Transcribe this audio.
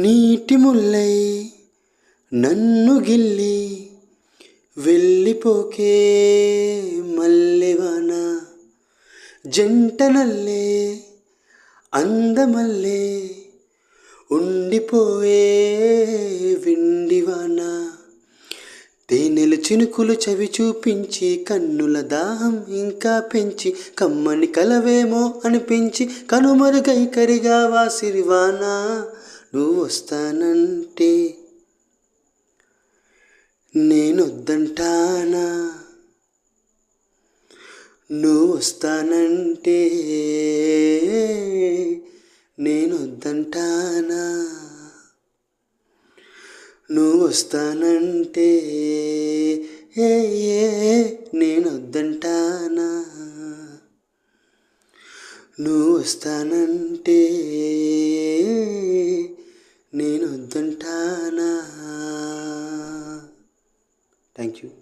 నీటి ముల్లై నన్ను గిల్లి వెళ్ళిపోకే మల్లెవాన, జంటనల్లే అందమల్లే ఉండిపోయే విండివాన, తేనెల చినుకులు చవి చూపించి కన్నుల దాహం ఇంకా పెంచి కమ్మని కలవేమో అనిపించి కనుమరుగై కరిగా వాసిరివాన, నువ్వు వస్తానంటే నేనొద్దంటానా, నువ్వు వస్తానంటే నేనొద్దంటానా, నువ్వు వస్తానంటే నేనొద్దంటానా, నువ్వు వస్తానంటే నేనొద్దంటానా. Thank you.